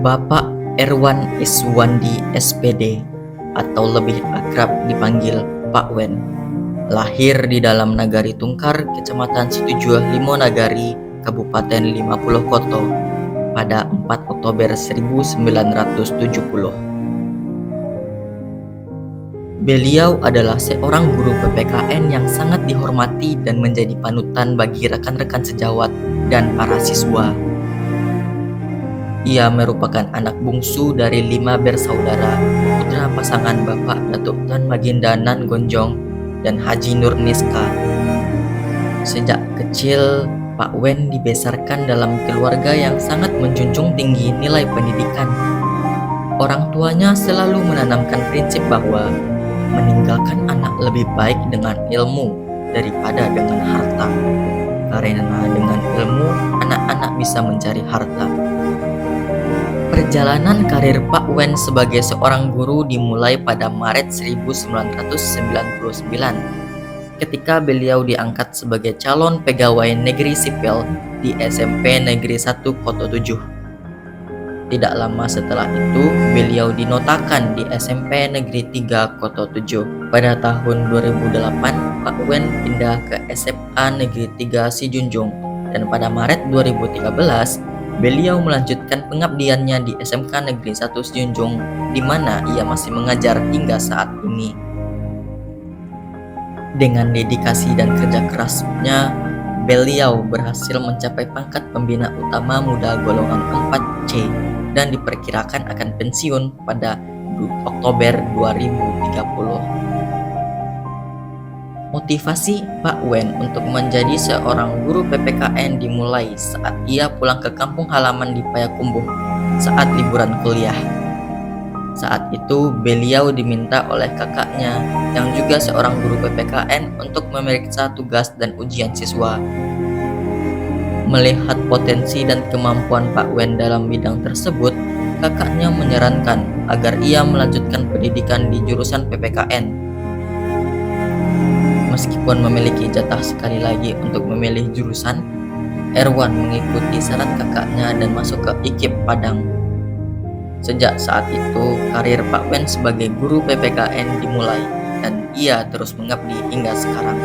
Bapak Erwan Iswandi SPD atau lebih akrab dipanggil Pak Wen, lahir di dalam Nagari Tungkar, Kecamatan Situjuh Limonagari, Kabupaten 50 Koto pada 4 Oktober 1970. Beliau adalah seorang guru PPKN yang sangat dihormati dan menjadi panutan bagi rekan-rekan sejawat dan para siswa. Ia merupakan anak bungsu dari 5 bersaudara, putra pasangan Bapak Datuk Tan Maginda Nan Gonjong dan Haji Nur Niska. Sejak kecil, Pak Wen dibesarkan dalam keluarga yang sangat menjunjung tinggi nilai pendidikan. Orang tuanya selalu menanamkan prinsip bahwa meninggalkan anak lebih baik dengan ilmu daripada dengan harta, karena dengan ilmu anak-anak bisa mencari harta. Perjalanan karir Pak Wen sebagai seorang guru dimulai pada Maret 1999 ketika beliau diangkat sebagai calon pegawai negeri sipil di SMP Negeri 1 Koto 7. Tidak lama setelah itu, beliau dinotakan di SMP Negeri 3 Koto 7. Pada tahun 2008, Pak Wen pindah ke SMA Negeri 3 Sijunjung, dan pada Maret 2013, beliau melanjutkan pengabdiannya di SMK Negeri 1 Sijunjung, di mana ia masih mengajar hingga saat ini. Dengan dedikasi dan kerja kerasnya, beliau berhasil mencapai pangkat pembina utama muda golongan 4C dan diperkirakan akan pensiun pada Oktober 2030. Motivasi Pak Wen untuk menjadi seorang guru PPKN dimulai saat ia pulang ke kampung halaman di Payakumbuh saat liburan kuliah. Saat itu beliau diminta oleh kakaknya yang juga seorang guru PPKN untuk memeriksa tugas dan ujian siswa. Melihat potensi dan kemampuan Pak Wen dalam bidang tersebut, kakaknya menyarankan agar ia melanjutkan pendidikan di jurusan PPKN. Meskipun memiliki jatah sekali lagi untuk memilih jurusan, Erwan mengikuti saran kakaknya dan masuk ke IKIP Padang. Sejak saat itu, karir Pak Wen sebagai guru PPKN dimulai dan ia terus mengabdi hingga sekarang.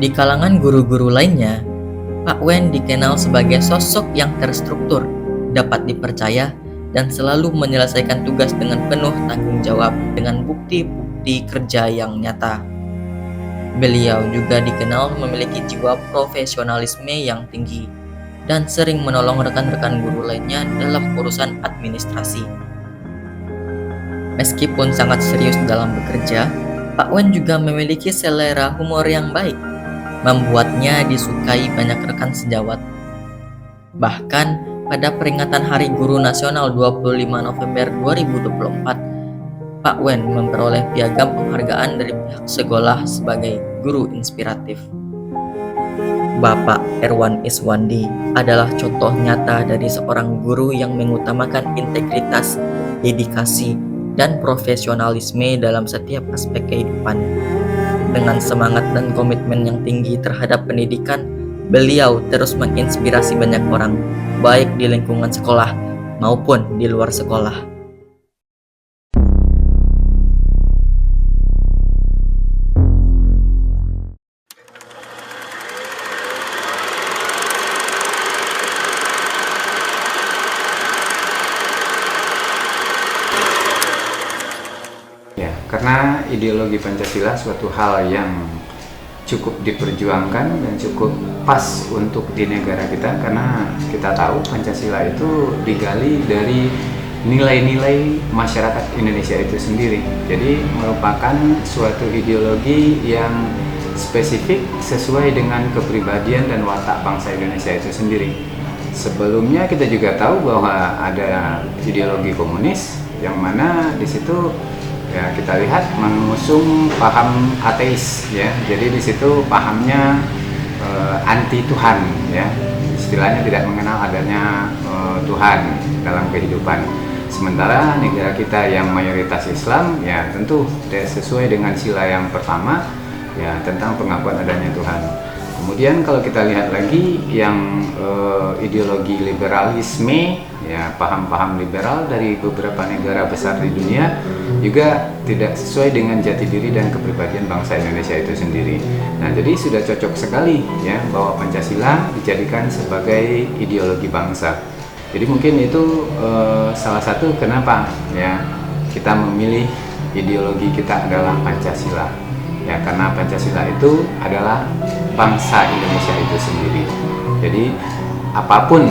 Di kalangan guru-guru lainnya, Pak Wen dikenal sebagai sosok yang terstruktur, dapat dipercaya, dan selalu menyelesaikan tugas dengan penuh tanggung jawab dengan bukti-bukti kerja yang nyata. Beliau juga dikenal memiliki jiwa profesionalisme yang tinggi dan sering menolong rekan-rekan guru lainnya dalam urusan administrasi. Meskipun sangat serius dalam bekerja, Pak Wen juga memiliki selera humor yang baik, membuatnya disukai banyak rekan sejawat. Bahkan pada peringatan Hari Guru Nasional 25 November 2024, Pak Wen memperoleh piagam penghargaan dari pihak sekolah sebagai guru inspiratif. Bapak Erwan Iswandi adalah contoh nyata dari seorang guru yang mengutamakan integritas, dedikasi, dan profesionalisme dalam setiap aspek kehidupan. Dengan semangat dan komitmen yang tinggi terhadap pendidikan, beliau terus menginspirasi banyak orang, baik di lingkungan sekolah maupun di luar sekolah. Ya, karena ideologi Pancasila suatu hal yang cukup diperjuangkan dan cukup pas untuk di negara kita, karena kita tahu Pancasila itu digali dari nilai-nilai masyarakat Indonesia itu sendiri. Jadi merupakan suatu ideologi yang spesifik sesuai dengan kepribadian dan watak bangsa Indonesia itu sendiri. Sebelumnya kita juga tahu bahwa ada ideologi komunis yang mana di situ ya kita lihat mengusung paham ateis, ya. Jadi di situ pahamnya anti Tuhan, ya. Istilahnya tidak mengenal adanya Tuhan dalam kehidupan. Sementara negara kita yang mayoritas Islam, ya tentu sesuai dengan sila yang pertama, ya tentang pengakuan adanya Tuhan. Kemudian kalau kita lihat lagi yang ideologi liberalisme, ya paham-paham liberal dari beberapa negara besar di dunia juga tidak sesuai dengan jati diri dan kepribadian bangsa Indonesia itu sendiri. Nah, jadi sudah cocok sekali ya bahwa Pancasila dijadikan sebagai ideologi bangsa. Jadi mungkin itu salah satu kenapa ya kita memilih ideologi kita adalah Pancasila. Ya, karena Pancasila itu adalah bangsa Indonesia itu sendiri. Jadi apapun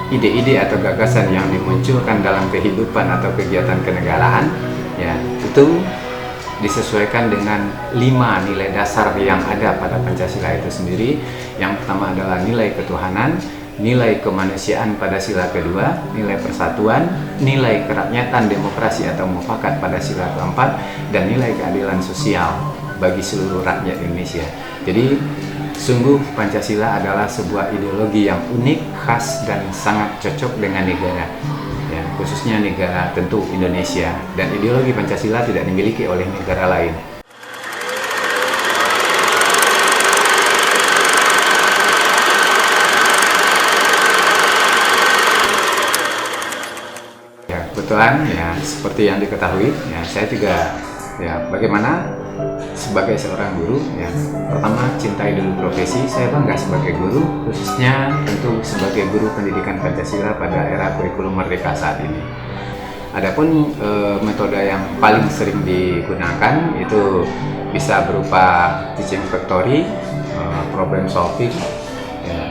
ide-ide atau gagasan yang dimunculkan dalam kehidupan atau kegiatan kenegaraan, ya itu disesuaikan dengan 5 nilai dasar yang ada pada Pancasila itu sendiri. Yang pertama adalah nilai ketuhanan, nilai kemanusiaan pada sila kedua, nilai persatuan, nilai kerakyatan, demokrasi atau mufakat pada sila keempat, dan nilai keadilan sosial bagi seluruh rakyat Indonesia. Jadi sungguh Pancasila adalah sebuah ideologi yang unik, khas, dan sangat cocok dengan negara, ya, khususnya negara tentu Indonesia. Dan ideologi Pancasila tidak dimiliki oleh negara lain. Ya, kebetulan ya seperti yang diketahui, ya saya juga ya bagaimana sebagai seorang guru, ya pertama cintai dulu profesi. Saya bangga sebagai guru, khususnya tentu sebagai guru pendidikan Pancasila pada era kurikulum merdeka saat ini. Adapun metode yang paling sering digunakan itu bisa berupa teaching factory, problem solving, ya.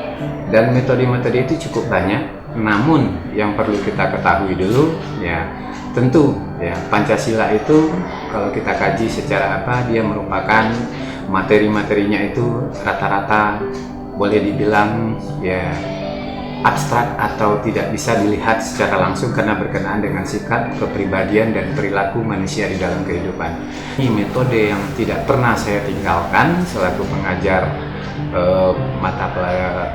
Dan metode-metode itu cukup banyak. Namun yang perlu kita ketahui dulu, ya tentu ya Pancasila itu kalau kita kaji secara dia merupakan materi-materinya itu rata-rata boleh dibilang ya abstrak atau tidak bisa dilihat secara langsung karena berkenaan dengan sikap, kepribadian, dan perilaku manusia di dalam kehidupan. Ini metode yang tidak pernah saya tinggalkan selaku pengajar mata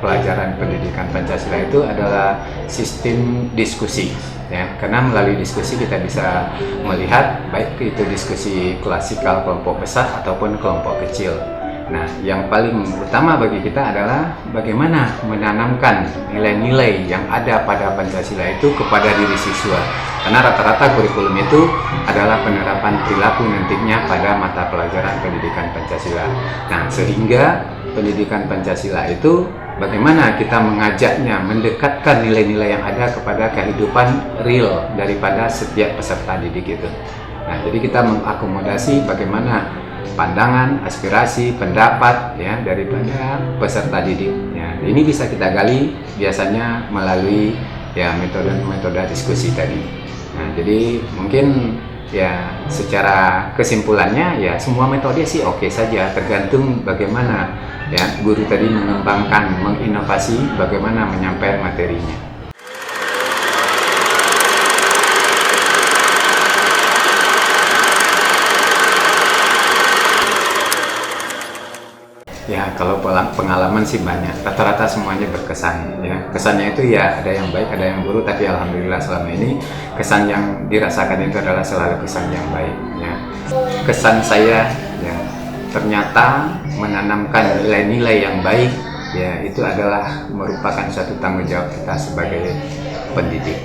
pelajaran pendidikan Pancasila itu adalah sistem diskusi, ya, karena melalui diskusi kita bisa melihat baik itu diskusi klasikal kelompok besar ataupun kelompok kecil. Nah, yang paling utama bagi kita adalah bagaimana menanamkan nilai-nilai yang ada pada Pancasila itu kepada diri siswa. Karena rata-rata kurikulum itu adalah penerapan perilaku nantinya pada mata pelajaran pendidikan Pancasila. Nah, sehingga pendidikan Pancasila itu bagaimana kita mengajaknya, mendekatkan nilai-nilai yang ada kepada kehidupan real daripada setiap peserta didik itu. Nah, jadi kita mengakomodasi bagaimana pandangan, aspirasi, pendapat ya daripada peserta didik. Ya, ini bisa kita gali biasanya melalui ya metode-metode diskusi tadi. Nah, jadi mungkin ya secara kesimpulannya ya semua metode sih oke saja, tergantung bagaimana ya guru tadi mengembangkan, menginovasi bagaimana menyampaikan materinya. Ya, kalau pengalaman sih banyak, rata-rata semuanya berkesan ya. Kesannya itu ya ada yang baik, ada yang buruk, tapi alhamdulillah selama ini kesan yang dirasakan itu adalah selalu kesan yang baik ya. Kesan saya ya ternyata menanamkan nilai-nilai yang baik ya itu adalah merupakan suatu tanggung jawab kita sebagai pendidik.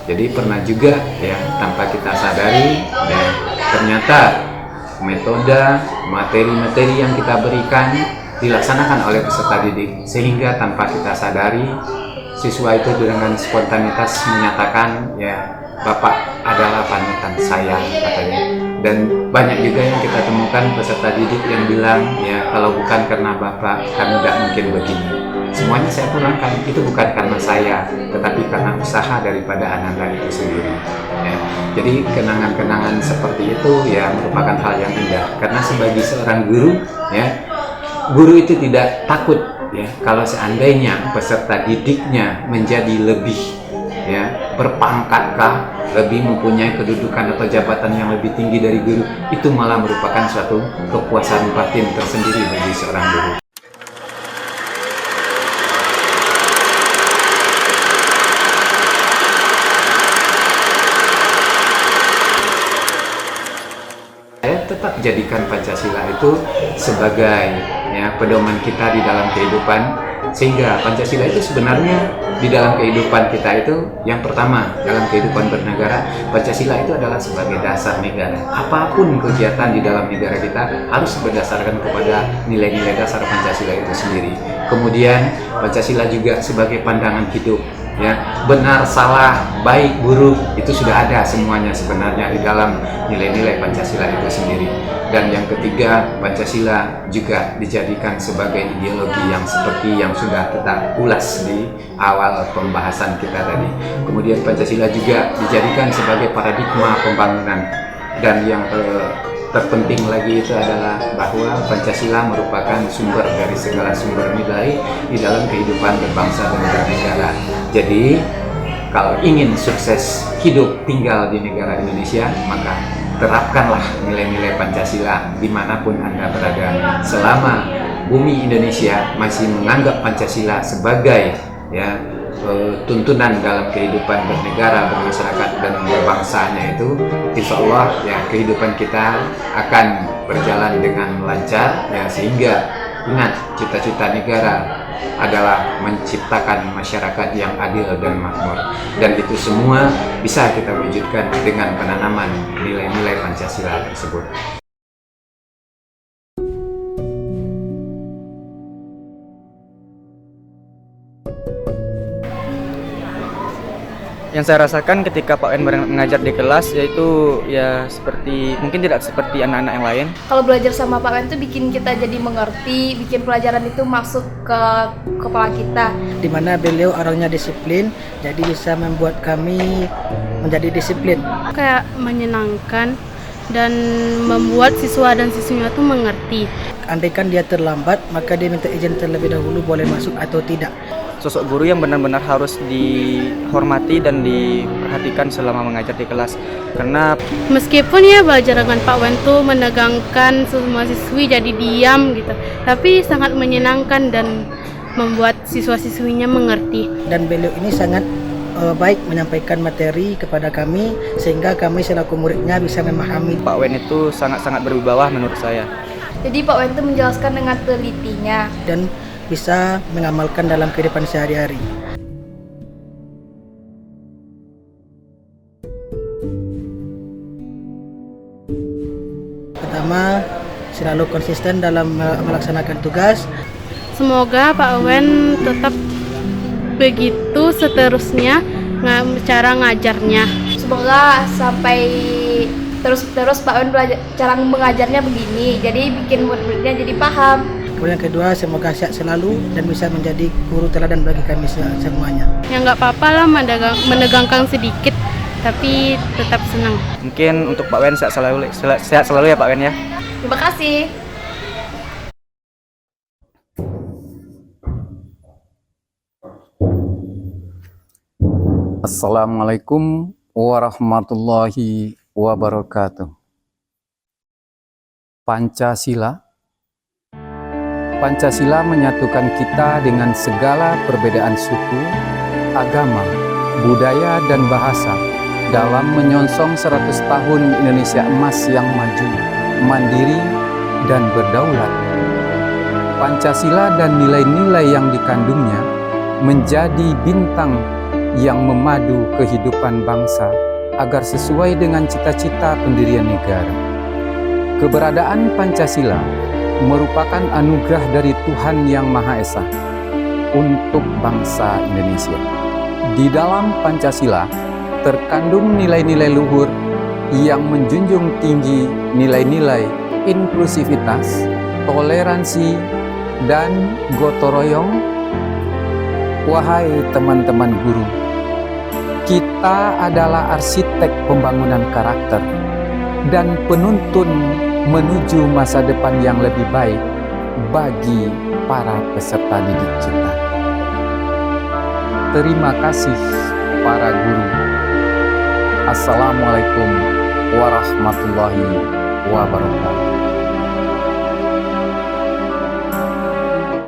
Jadi pernah juga ya tanpa kita sadari ya ternyata metode, materi-materi yang kita berikan dilaksanakan oleh peserta didik, sehingga tanpa kita sadari siswa itu dengan spontanitas menyatakan ya Bapak adalah panutan saya katanya. Dan banyak juga yang kita temukan peserta didik yang bilang ya kalau bukan karena Bapak kami tidak mungkin begini. Semuanya saya pulangkan, itu bukan karena saya, tetapi karena usaha daripada Ananda itu sendiri ya. Jadi kenangan-kenangan seperti itu ya merupakan hal yang indah, karena sebagai seorang guru ya, guru itu tidak takut ya kalau seandainya peserta didiknya menjadi lebih ya berpangkatkah, lebih mempunyai kedudukan atau jabatan yang lebih tinggi dari guru, itu malah merupakan suatu kepuasan batin tersendiri bagi seorang guru. Saya tetap jadikan Pancasila itu sebagai ya, pedoman kita di dalam kehidupan. Sehingga Pancasila itu sebenarnya di dalam kehidupan kita itu yang pertama, dalam kehidupan bernegara, Pancasila itu adalah sebagai dasar negara. Apapun kegiatan di dalam negara kita harus berdasarkan kepada nilai-nilai dasar Pancasila itu sendiri. Kemudian Pancasila juga sebagai pandangan hidup, ya, benar, salah, baik, buruk itu sudah ada semuanya sebenarnya di dalam nilai-nilai Pancasila itu sendiri. Dan yang ketiga, Pancasila juga dijadikan sebagai ideologi yang seperti yang sudah kita ulas di awal pembahasan kita tadi. Kemudian Pancasila juga dijadikan sebagai paradigma pembangunan. Dan yang terpenting lagi itu adalah bahwa Pancasila merupakan sumber dari segala sumber nilai di dalam kehidupan berbangsa dan bernegara. Jadi, kalau ingin sukses hidup tinggal di negara Indonesia, maka terapkanlah nilai-nilai Pancasila dimanapun Anda berada. Selama bumi Indonesia masih menganggap Pancasila sebagai, ya, tuntunan dalam kehidupan bernegara, bermasyarakat, dan berbangsanya itu, insya Allah ya kehidupan kita akan berjalan dengan lancar, ya, sehingga ingat, cita-cita negara adalah menciptakan masyarakat yang adil dan makmur, dan itu semua bisa kita wujudkan dengan penanaman nilai-nilai Pancasila tersebut. Yang saya rasakan ketika Pak Wen mengajar di kelas yaitu ya seperti, mungkin tidak seperti anak-anak yang lain. Kalau belajar sama Pak Wen itu bikin kita jadi mengerti, bikin pelajaran itu masuk ke kepala kita. Di mana beliau orangnya disiplin, jadi bisa membuat kami menjadi disiplin. Kayak menyenangkan dan membuat siswa dan siswinya tuh mengerti. Andaikan dia terlambat, maka dia minta izin terlebih dahulu boleh masuk atau tidak. Sosok guru yang benar-benar harus dihormati dan diperhatikan selama mengajar di kelas. Karena Meskipun ya belajar dengan Pak Wen tuh menegangkan semua siswi jadi diam gitu, tapi sangat menyenangkan dan membuat siswa-siswinya mengerti. Dan beliau ini sangat baik menyampaikan materi kepada kami, sehingga kami selaku muridnya bisa memahami. Pak Wen itu sangat-sangat berwibawa menurut saya. Jadi Pak Wen itu menjelaskan dengan telitinya. Dan bisa mengamalkan dalam kehidupan sehari-hari. Pertama, selalu konsisten dalam melaksanakan tugas. Semoga Pak Wen tetap begitu seterusnya cara ngajarnya. Semoga sampai terus Pak Wen belajar cara mengajarnya begini, jadi bikin murid-muridnya jadi paham. Kemudian yang kedua, semoga sehat selalu dan bisa menjadi guru teladan bagi kami semuanya. Ya nggak apa-apa lah menegangkan sedikit, tapi tetap senang. Mungkin untuk Pak Wen sehat selalu ya Pak Wen ya. Terima kasih. Assalamualaikum warahmatullahi wabarakatuh. Pancasila menyatukan kita dengan segala perbedaan suku, agama, budaya, dan bahasa dalam menyongsong 100 tahun Indonesia emas yang maju, mandiri, dan berdaulat. Pancasila dan nilai-nilai yang dikandungnya menjadi bintang yang memadu kehidupan bangsa agar sesuai dengan cita-cita pendirian negara. Keberadaan Pancasila merupakan anugerah dari Tuhan Yang Maha Esa untuk bangsa Indonesia. Di dalam Pancasila terkandung nilai-nilai luhur yang menjunjung tinggi nilai-nilai inklusivitas, toleransi, dan gotong royong. Wahai teman-teman guru, kita adalah arsitek pembangunan karakter dan penuntun menuju masa depan yang lebih baik bagi para peserta didik kita. Terima kasih para guru. Assalamualaikum warahmatullahi wabarakatuh.